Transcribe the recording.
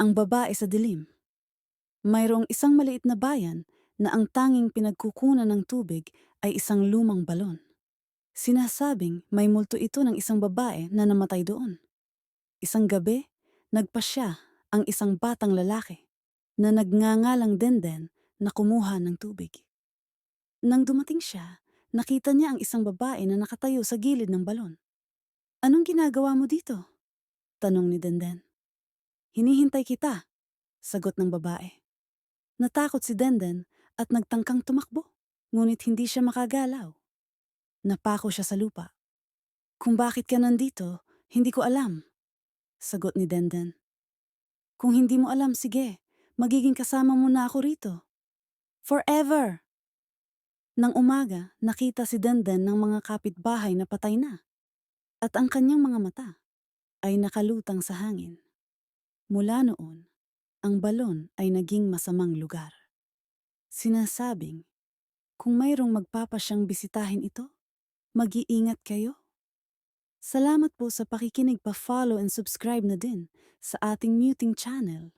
Ang babae sa dilim. Mayroong isang maliit na bayan na ang tanging pinagkukunan ng tubig ay isang lumang balon. Sinasabing may multo ito ng isang babae na namatay doon. Isang gabi, nagpasya ang isang batang lalaki na nagngangalang Denden na kumuha ng tubig. Nang dumating siya, nakita niya ang isang babae na nakatayo sa gilid ng balon. "Anong ginagawa mo dito?" tanong ni Denden. "Hinihintay kita," sagot ng babae. Natakot si Denden at nagtangkang tumakbo, ngunit hindi siya makagalaw. Napako siya sa lupa. "Kung bakit ka nandito, hindi ko alam," sagot ni Denden. "Kung hindi mo alam, sige, magiging kasama mo na ako rito. Forever!" Nang umaga, nakita si Denden ng mga kapitbahay na patay na, at ang kanyang mga mata ay nakalutang sa hangin. Mula noon, ang balon ay naging masamang lugar. Sinasabing, kung mayroong magpapasyang bisitahin ito, mag-iingat kayo. Salamat po sa pakikinig, pa-follow and subscribe na din sa ating muting channel.